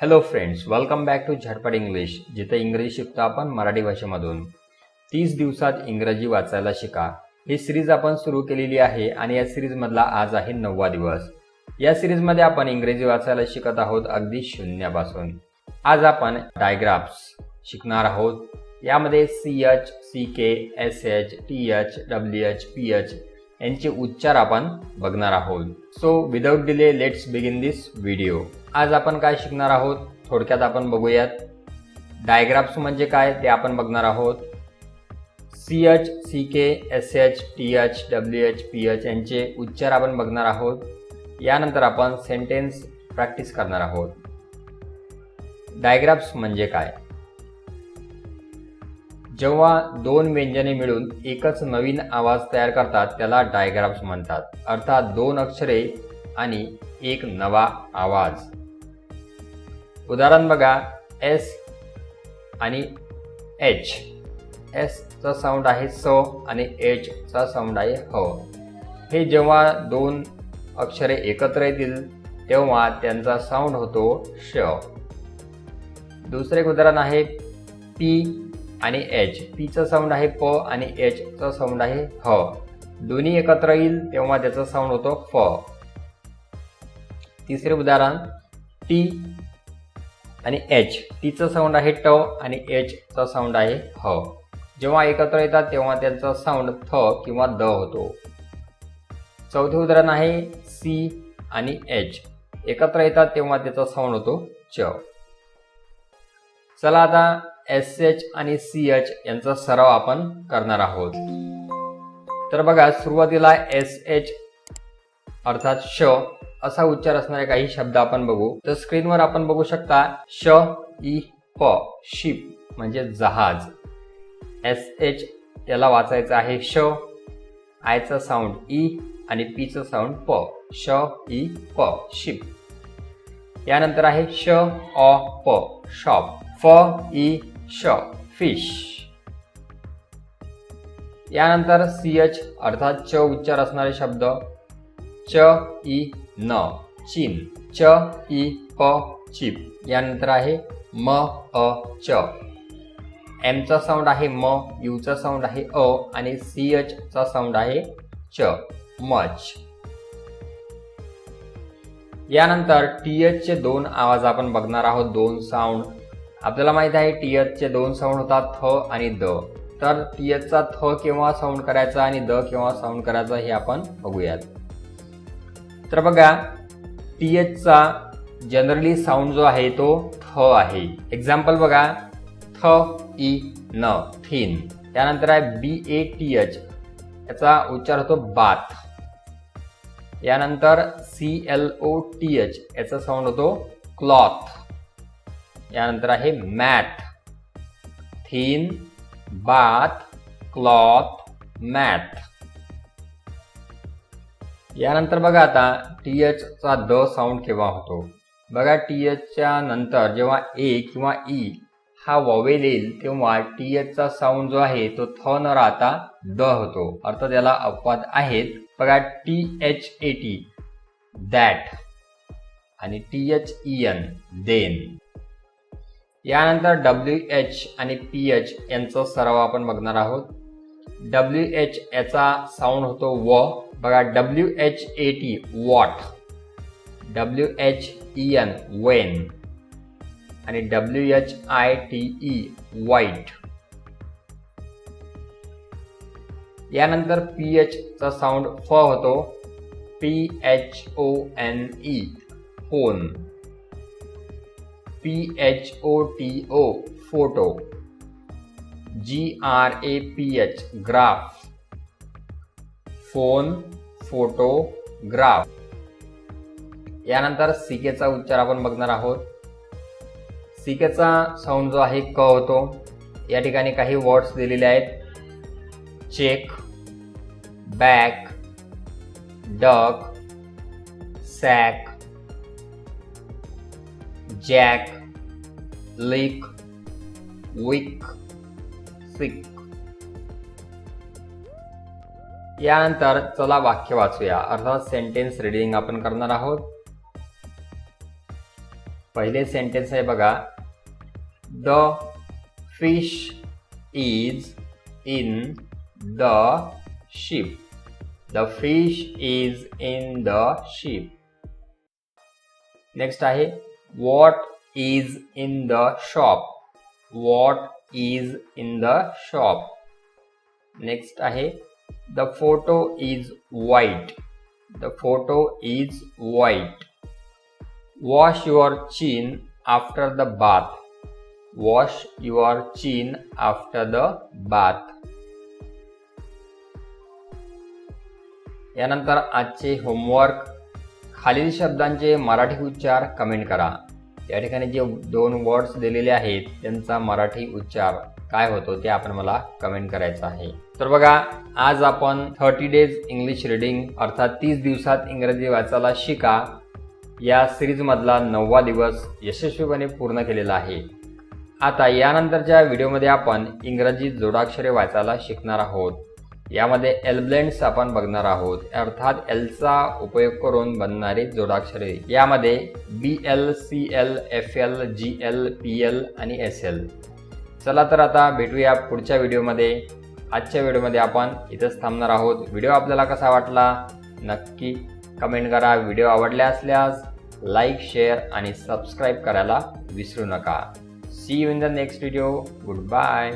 Hello friends, welcome back to Jhatpat English, जिथे इंग्रजी शिकतो आपण मराठी भाषेमधून. 30 दिवसात इंग्रजी वाचायला शिका ही सिरीज आपण सुरू केलेली आहे आणि या सिरीज मधला आज आहे 9वा दिवस. या सिरीज मध्ये आपण इंग्रजी वाचायला शिकत आहोत अगदी शून्यापासून. आज आपण डायग्राफ्स शिकणार आहोत. यामध्ये CH, CK, SH, TH, WH, PH यांचे उच्चार आपण बघणार आहोत. So without delay let's begin this video. आज आपण काय शिकणार आहोत थोडक्यात आपण बघूयात. डायग्राफ्स म्हणजे काय ते आपण बघणार आहोत. CH, CK, SH, TH, WH, PH यांचे उच्चार आपण बघणार आहोत. यानंतर आपण सेंटेन्स प्रॅक्टिस करणार आहोत. डायग्राफ्स म्हणजे काय? जेव्हा दोन व्यंजने मिळून एकच नवीन आवाज तयार करतात त्याला डायग्राफ्स म्हणतात. अर्थात दोन अक्षरे आणि एक नवा आवाज. उदाहरण बघा, S आणि H. S चा साऊंड आहे स आणि H चा साऊंड आहे ह. हे जेव्हा दोन अक्षरे एकत्र येतील तेव्हा त्यांचा साऊंड होतो श. दुसरे उदाहरण आहे P आणि H. P चा साऊंड आहे प आणि H चा साऊंड आहे ह. दोन्ही एकत्र येईल तेव्हा त्याचा साऊंड होतो फ. तिसरे उदाहरण T आणि H. T चा साऊंड आहे ट आणि H चा साऊंड आहे ह. जेव्हा एकत्र येतात तेव्हा त्यांचा साऊंड थ किंवा द होतो. चौथे उदाहरण आहे C आणि H. एकत्र येतात तेव्हा त्याचा साऊंड होतो च. चला आता SH आणि CH यांचा सराव आपण करणार आहोत. तर बघा, सुरुवातीला SH अर्थात श असा उच्चार असणारे काही शब्द आपण बघू. तर स्क्रीनवर आपण बघू शकता श इ प, शिप म्हणजे जहाज. SH त्याला वाचायचं आहे श, आयचा साऊंड इ आणि पी चा साऊंड प. श इ प, शिप. यानंतर आहे श अ प, शॉप. फ इ श, फिश. यानंतर CH अर्थात च उच्चार असणारे शब्द च इ न, चीन. च इ प, चिप. यानंतर आहे म अ च. M चा साऊंड आहे म, U चा साऊंड आहे अ आणि CH चा साऊंड आहे च, मच. यानंतर TH चे दोन आवाज आपण बघणार आहोत, दोन साऊंड. आपल्याला माहित आहे TH चे दोन साऊंड होतात थ आणि द. तर TH चा थ केव्हा साऊंड करायचा आणि द केव्हा साऊंड करायचा हे आपण बघूयात. तर बघा, TH चा जनरली साऊंड जो आहे तो थ आहे. एक्झाम्पल बघा, थ इ न, थिन. त्यानंतर आहे BATH, याचा उच्चार होतो बाथ. यानंतर CLOTH, याचा साऊंड होतो क्लॉथ. यानंतर आहे math. Thin, bath, cloth, math. यानंतर बघा आता TH चा द साऊंड केव्हा होतो. बघा, TH च्या नंतर जेव्हा A किंवा E हा वॉवेल येईल तेव्हा TH चा साऊंड जो आहे तो थ न राहता द होतो. अर्थात त्याला अपवाद आहेत. बघा, THAT, दॅट आणि THEN, देन. यानंतर WH आणि PH यांचा सराव आपण बघणार आहोत. WH याचा साऊंड होतो व. बघा, WHAT, वॉट. WHEN, Wien. आणि WHITE, व्हाईट. यानंतर PH चा साऊंड फ होतो. PHONE, phone. PHOTO, photo. GRAPH, graph. Phone, photo, graph. यानंतर CK चा उच्चार आपण बघणार आहोत. CK चा साऊंड जो आहे क होतो. या ठिकाणी काही वर्ड्स दिलेले आहेत. Check, back, duck, sack, jack, lick, wick, sick. यानंतर चला वाक्य वाचूया, अर्थात सेंटेन्स रीडिंग आपण करणार आहोत. पहिले सेंटेन्स आहे बघा, the fish is in the ship. The fish is in the ship. Next आहे, what is in the shop. What is in the shop. Next आहे, the photo is white. The photo is white. Wash your chin after the bath. Wash your chin after the bath. यानंतर आजचे homework, खालील शब्दांचे मराठी उच्चार comment करा. या ठिकाणी जे 2 वर्ड्स दिलेले आहेत त्यांचा मराठी उच्चार काय होतो ते आपण मला कमेंट करायचं आहे. तर बघा, आज आपण 30 डेज इंग्लिश रीडिंग अर्थात 30 दिवसात इंग्रजी वाचायला शिका या सिरीजमधला 9वा दिवस यशस्वीपणे पूर्ण केलेला आहे. आता यानंतरच्या व्हिडिओमध्ये आपण इंग्रजी जोडाक्षरे वाचायला शिकणार आहोत. यामध्ये एलब्लेंड्स आपण बघणार आहोत, अर्थात एलचा उपयोग करून बनणारे जोडाक्षरे. यामध्ये BL, CL, FL, GL, PL आणि SL. चला तर आता भेटूया पुढच्या व्हिडिओमध्ये. आजच्या व्हिडिओमध्ये आपण इथंच थांबणार आहोत. व्हिडिओ आपल्याला कसा वाटला नक्की कमेंट करा. व्हिडिओ आवडला असल्यास लाईक, शेअर आणि सबस्क्राईब करायला विसरू नका. See you in the next video. Good bye.